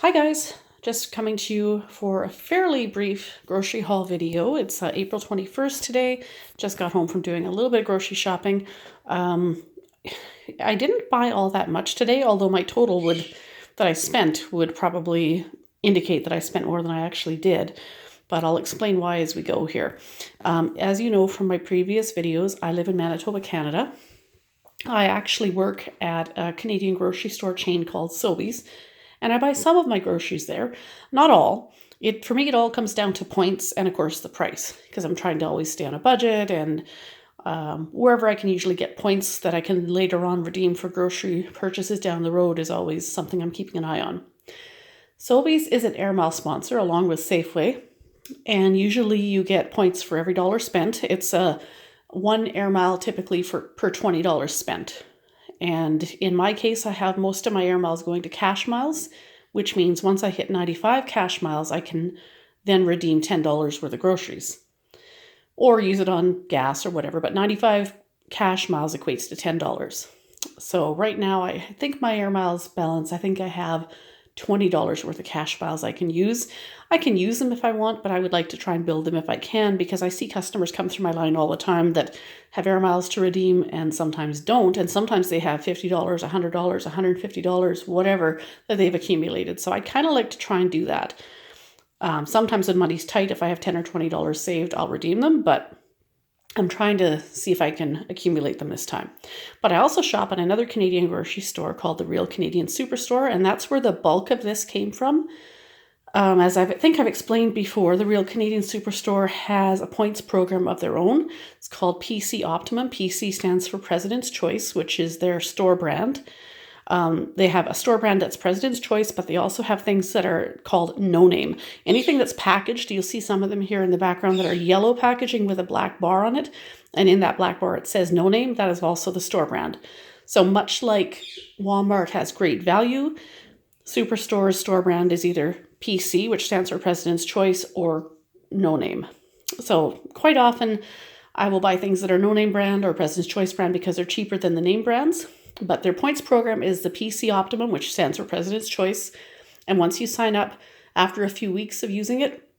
Hi guys, just coming to you for a fairly brief grocery haul video. It's April 21st today. Just got home from doing a little bit of grocery shopping. I didn't buy all that much today, although my total that I spent would probably indicate that I spent more than I actually did. But I'll explain why as we go here. As you know from my previous videos, I live in Manitoba, Canada. I actually work at a Canadian grocery store chain called Sobeys, and I buy some of my groceries there, not all. For me, it all comes down to points and, of course, the price, because I'm trying to always stay on a budget, and wherever I can usually get points that I can later on redeem for grocery purchases down the road is always something I'm keeping an eye on. Sobeys is an Air Miles sponsor along with Safeway, and usually you get points for every dollar spent. It's a one Air Mile typically per $20 spent. And in my case, I have most of my Air Miles going to cash miles, which means once I hit 95 cash miles, I can then redeem $10 worth of groceries or use it on gas or whatever. But 95 cash miles equates to $10. So right now, I think my Air Miles balance, I think I have $20 worth of cash miles I can use. I can use them if I want, but I would like to try and build them if I can, because I see customers come through my line all the time that have Air Miles to redeem and sometimes don't. And sometimes they have $50, $100, $150, whatever that they've accumulated. So I kind of like to try and do that. Sometimes when money's tight, if I have $10 or $20 saved, I'll redeem them, but I'm trying to see if I can accumulate them this time. But I also shop at another Canadian grocery store called the Real Canadian Superstore, and that's where the bulk of this came from. As I think I've explained before, the Real Canadian Superstore has a points program of their own. It's called PC Optimum. PC stands for President's Choice, which is their store brand. They have a store brand that's President's Choice, but they also have things that are called no name. Anything that's packaged, you'll see some of them here in the background that are yellow packaging with a black bar on it. And in that black bar, it says no name. That is also the store brand. So much like Walmart has great value, Superstore's store brand is either PC, which stands for President's Choice, or no name. So quite often I will buy things that are no name brand or President's Choice brand because they're cheaper than the name brands. But their points program is the PC Optimum, which stands for President's Choice. And once you sign up, after a few weeks of using it,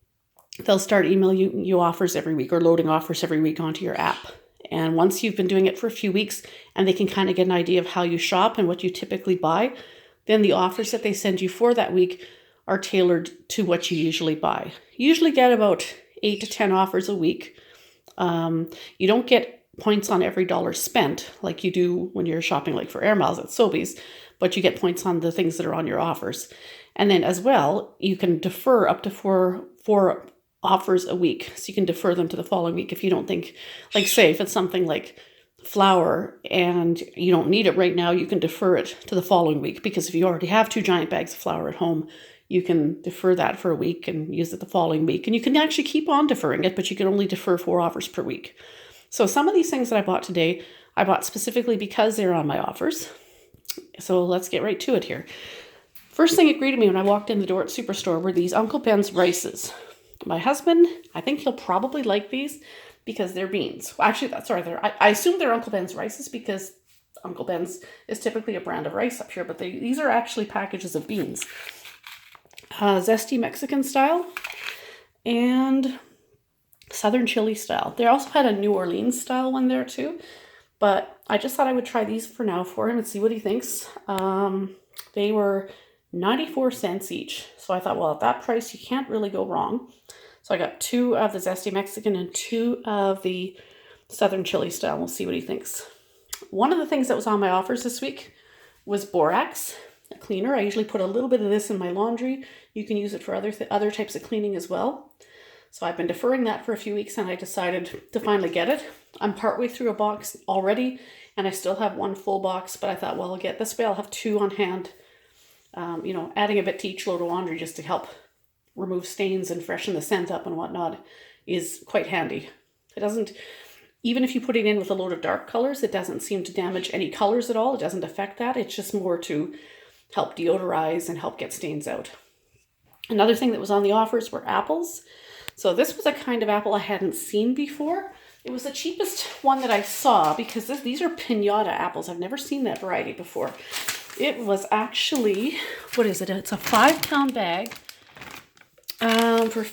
they'll start emailing you offers every week or loading offers every week onto your app. And once you've been doing it for a few weeks and they can kind of get an idea of how you shop and what you typically buy, then the offers that they send you for that week are tailored to what you usually buy. You usually get about 8 to 10 offers a week. You don't get points on every dollar spent like you do when you're shopping like for Air Miles at Sobeys, but you get points on the things that are on your offers. And then as well, you can defer up to four offers a week. So you can defer them to the following week if you don't think, like say if it's something like flour and you don't need it right now, you can defer it to the following week, because if you already have 2 giant bags of flour at home, you can defer that for a week and use it the following week. And you can actually keep on deferring it, but you can only defer 4 offers per week. So some of these things that I bought today, I bought specifically because they're on my offers. So let's get right to it here. First thing that greeted me when I walked in the door at Superstore were these Uncle Ben's rices. My husband, I think he'll probably like these because they're beans. Actually, I assume they're Uncle Ben's rices because Uncle Ben's is typically a brand of rice up here, but these are actually packages of beans. Zesty Mexican style and Southern chili style. They also had a New Orleans style one there too, but I just thought I would try these for now for him and see what he thinks. They were 94 cents each. So I thought, well, at that price, you can't really go wrong. So I got 2 of the Zesty Mexican and 2 of the Southern chili style. We'll see what he thinks. One of the things that was on my offers this week was borax, a cleaner. I usually put a little bit of this in my laundry. You can use it for other types of cleaning as well. So I've been deferring that for a few weeks and I decided to finally get it. I'm partway through a box already and I still have 1 full box, but I thought, well, I'll get this way. I'll have 2 on hand. Adding a bit to each load of laundry just to help remove stains and freshen the scent up and whatnot is quite handy. It doesn't, even if you put it in with a load of dark colors, it doesn't seem to damage any colors at all. It doesn't affect that. It's just more to help deodorize and help get stains out. Another thing that was on the offers were apples. So this was a kind of apple I hadn't seen before. It was the cheapest one that I saw because these are piñata apples. I've never seen that variety before. It was actually, what is it? It's a 5-pound bag. For,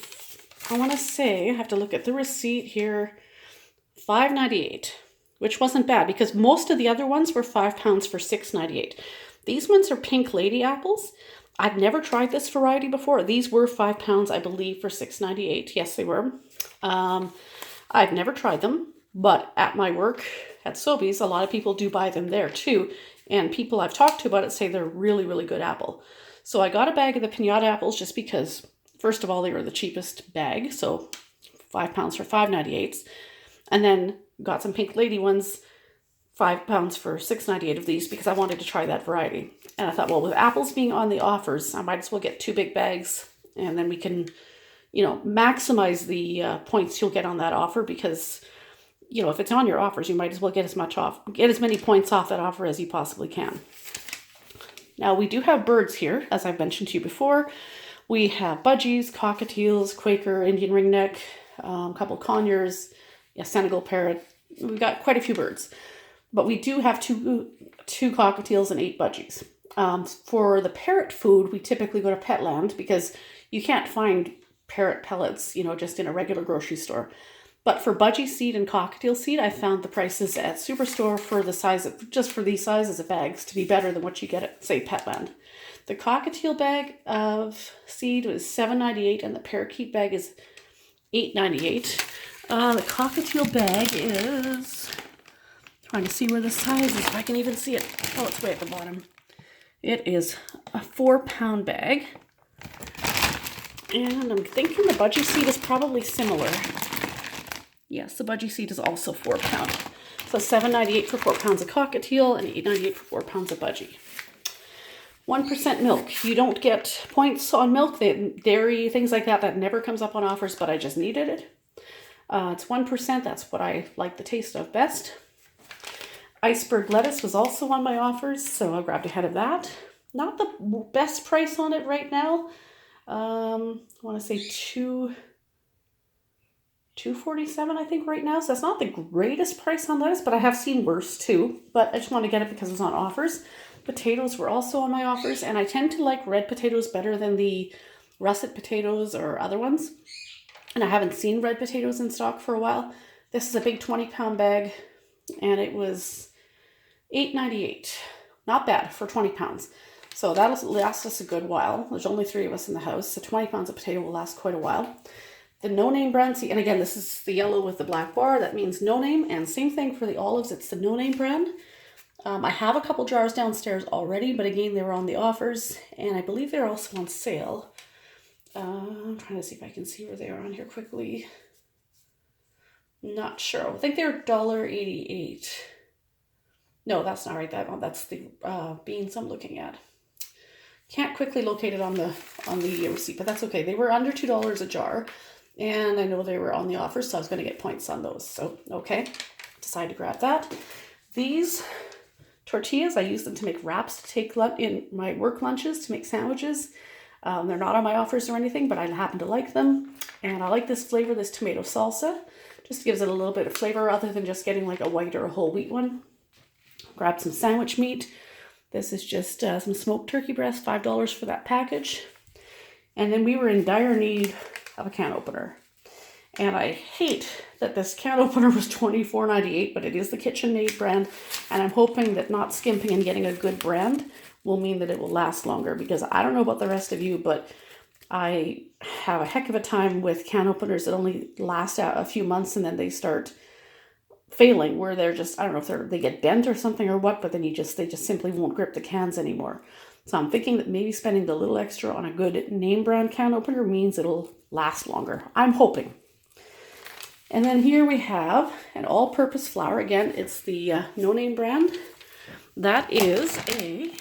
I want to say, I have to look at the receipt here, $5.98, which wasn't bad because most of the other ones were 5 pounds for $6.98. These ones are pink lady apples. I've never tried this variety before. These were 5 pounds, I believe, for $6.98. Yes, they were. I've never tried them, but at my work at Sobeys, a lot of people do buy them there too. And people I've talked to about it say they're really, really good apple. So I got a bag of the pinata apples just because, first of all, they were the cheapest bag. So 5 pounds for $5.98. And then got some pink lady ones, 5 pounds for $6.98 of these because I wanted to try that variety. And I thought, well, with apples being on the offers, I might as well get 2 big bags and then we can, maximize the points you'll get on that offer because, if it's on your offers, you might as well get as many points off that offer as you possibly can. Now, we do have birds here, as I've mentioned to you before. We have budgies, cockatiels, Quaker, Indian ringneck, a couple conures, Senegal parrot. We've got quite a few birds. But we do have two cockatiels and 8 budgies. For the parrot food, we typically go to Petland because you can't find parrot pellets, just in a regular grocery store. But for budgie seed and cockatiel seed, I found the prices at Superstore for these sizes of bags to be better than what you get at, say, Petland. The cockatiel bag of seed was $7.98 and the parakeet bag is $8.98. The cockatiel bag is, trying to see where the size is, if I can even see it. Oh, it's way at the bottom. It is a 4-pound bag. And I'm thinking the budgie seed is probably similar. Yes, the budgie seed is also 4 pound. So $7.98 for 4 pounds of cockatiel and $8.98 for 4 pounds of budgie. 1% milk. You don't get points on milk. Dairy, things like that, that never comes up on offers, but I just needed it. It's 1%. That's what I like the taste of best. Iceberg lettuce was also on my offers, so I grabbed ahead of that. Not the best price on it right now. I want to say $2.47, I think, right now. So that's not the greatest price on lettuce, but I have seen worse too. But I just want to get it because it was on offers. Potatoes were also on my offers, and I tend to like red potatoes better than the russet potatoes or other ones. And I haven't seen red potatoes in stock for a while. This is a big 20-pound bag, and it was $8.98. Not bad for 20 pounds. So that'll last us a good while. There's only 3 of us in the house, so 20 pounds of potato will last quite a while. The no-name brand, and again, this is the yellow with the black bar. That means no name, and same thing for the olives. It's the no-name brand. I have a couple jars downstairs already, but again, they were on the offers, and I believe they're also on sale. I'm trying to see if I can see where they are on here quickly. Not sure. I think they're $1.88. No, that's not right. That's the beans I'm looking at. Can't quickly locate it on the receipt, but that's okay. They were under $2 a jar, and I know they were on the offer, so I was going to get points on those. So, okay, decided to grab that. These tortillas, I use them to make wraps to take in my work lunches, to make sandwiches. They're not on my offers or anything, but I happen to like them. And I like this flavor, this tomato salsa. Just gives it a little bit of flavor other than just getting like a white or a whole wheat one. Grab some sandwich meat. This is just some smoked turkey breast, $5 for that package. And then we were in dire need of a can opener. And I hate that this can opener was $24.98, but it is the KitchenAid brand. And I'm hoping that not skimping and getting a good brand will mean that it will last longer, because I don't know about the rest of you, but I have a heck of a time with can openers that only last a few months and then they start failing, where they're just, I don't know if they get bent or something or what, but then they just simply won't grip the cans anymore. So I'm thinking that maybe spending the little extra on a good name brand can opener means it'll last longer. I'm hoping. And then here we have an all-purpose flour. Again, it's the no name brand. That is a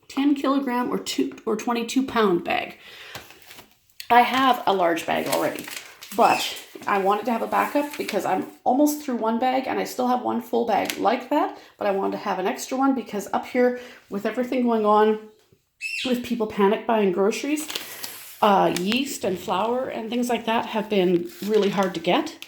10 kilogram or 22 pound bag. I have a large bag already, but I wanted to have a backup because I'm almost through one bag and I still have one full bag like that, but I wanted to have an extra one because up here with everything going on with people panic buying groceries, yeast and flour and things like that have been really hard to get.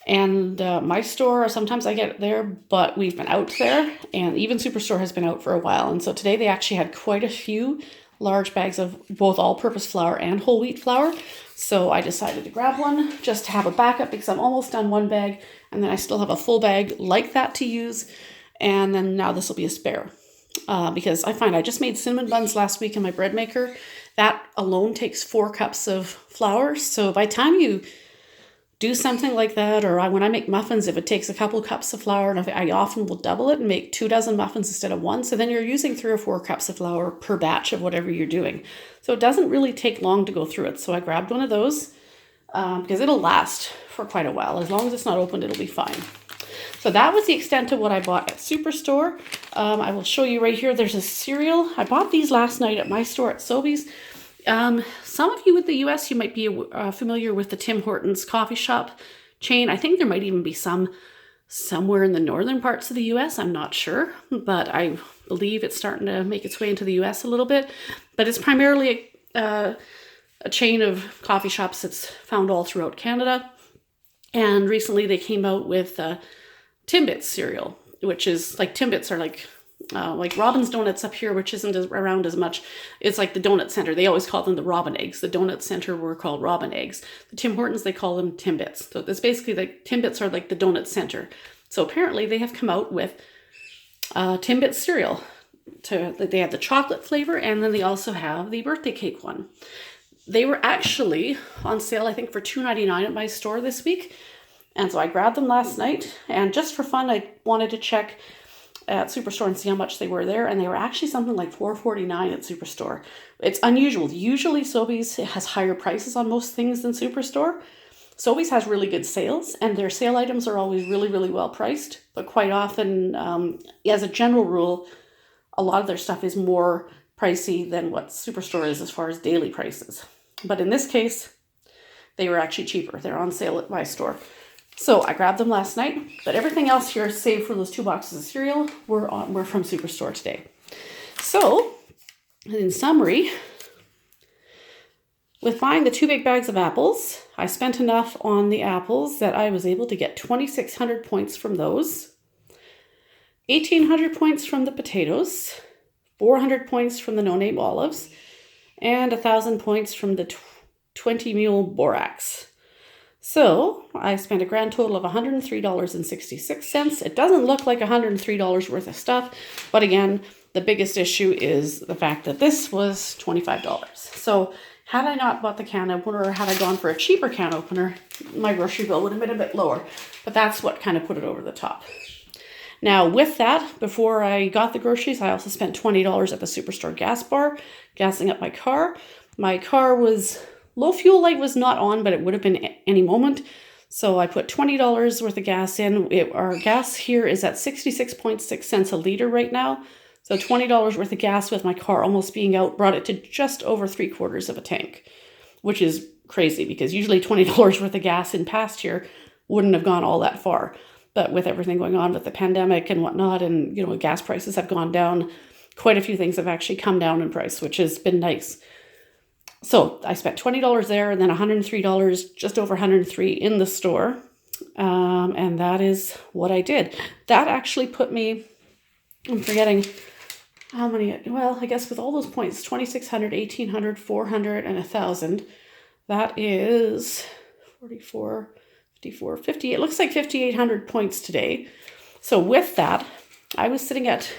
And my store, sometimes I get it there, but we've been out there, and even Superstore has been out for a while. And so today they actually had quite a few large bags of both all-purpose flour and whole wheat flour. So I decided to grab one just to have a backup because I'm almost done one bag, and then I still have a full bag like that to use. And then now this will be a spare. Because I find I just made cinnamon buns last week in my bread maker. That alone takes 4 cups of flour. So by the time you do something like that, or when I make muffins, if it takes a couple cups of flour, and I often will double it and make 2 dozen muffins instead of 1. So then you're using 3 or 4 cups of flour per batch of whatever you're doing. So it doesn't really take long to go through it. So I grabbed one of those because it'll last for quite a while. As long as it's not opened, it'll be fine. So that was the extent of what I bought at Superstore. I will show you right here. There's a cereal. I bought these last night at my store at Sobeys. Some of you in the US, you might be familiar with the Tim Hortons coffee shop chain. I think there might even be some somewhere in the northern parts of the US. I'm not sure, but I believe it's starting to make its way into the US a little bit. But it's primarily a chain of coffee shops that's found all throughout Canada. And recently they came out with Timbits cereal, which is like Timbits are like Robin's Donuts up here, which isn't around as much. It's like the donut center. They always call them the Robin eggs. The donut center were called Robin eggs. The Tim Hortons, they call them Timbits. So it's basically like Timbits are like the donut center. So apparently they have come out with Timbits cereal. They have the chocolate flavor, and then they also have the birthday cake one. They were actually on sale, I think, for $2.99 at my store this week. And so I grabbed them last night, and just for fun, I wanted to check at Superstore and see how much they were there, and they were actually something like $4.49 at Superstore. It's unusual. Usually Sobeys has higher prices on most things than Superstore. Sobeys has really good sales, and their sale items are always really, really well priced, but quite often, as a general rule, a lot of their stuff is more pricey than what Superstore is as far as daily prices. But in this case, they were actually cheaper. They're on sale at my store. So I grabbed them last night, but everything else here, save for those 2 boxes of cereal, were from Superstore today. So, in summary, with buying the 2 big bags of apples, I spent enough on the apples that I was able to get 2,600 points from those, 1,800 points from the potatoes, 400 points from the no-name olives, and 1,000 points from the 20 mule borax. So I spent a grand total of $103.66. It doesn't look like $103 worth of stuff, but again, the biggest issue is the fact that this was $25. So had I not bought the can opener, or had I gone for a cheaper can opener, my grocery bill would have been a bit lower, but that's what kind of put it over the top. Now with that, before I got the groceries, I also spent $20 at the Superstore gas bar, gassing up my car. My car was low fuel light was not on, but it would have been any moment. So I put $20 worth of gas in. Our gas here is at 66.6 cents a liter right now. So $20 worth of gas with my car almost being out brought it to just over 3/4 of a tank, which is crazy because usually $20 worth of gas in past year wouldn't have gone all that far. But with everything going on with the pandemic and whatnot, and gas prices have gone down, quite a few things have actually come down in price, which has been nice. So I spent $20 there, and then $103, just over $103 in the store. And that is what I did. That actually put me, I'm forgetting how many, well, I guess with all those points, 2,600, 1,800, 400, and 1,000. That is 44, 54, 50. It looks like 5,800 points today. So with that, I was sitting at,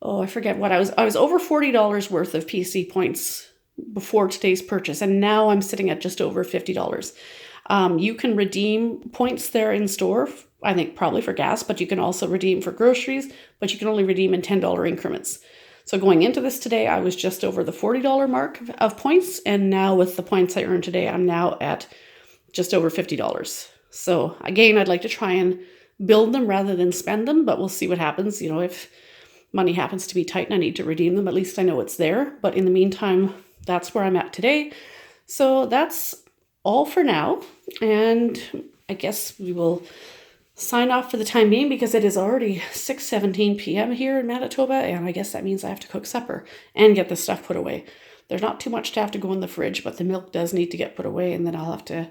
I forget what I was over $40 worth of PC points before today's purchase, and now I'm sitting at just over $50. You can redeem points there in store, I think probably for gas, but you can also redeem for groceries, but you can only redeem in $10 increments. So going into this today, I was just over the $40 mark of points, and now with the points I earned today, I'm now at just over $50. So again, I'd like to try and build them rather than spend them, but we'll see what happens. If money happens to be tight and I need to redeem them, at least I know it's there. But in the meantime, that's where I'm at today. So that's all for now. And I guess we will sign off for the time being because it is already 6:17 p.m. here in Manitoba. And I guess that means I have to cook supper and get the stuff put away. There's not too much to have to go in the fridge, but the milk does need to get put away. And then I'll have to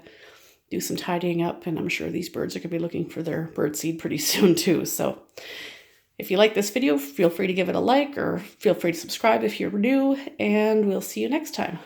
do some tidying up, and I'm sure these birds are going to be looking for their birdseed pretty soon too. So if you like this video, feel free to give it a like, or feel free to subscribe if you're new, and we'll see you next time.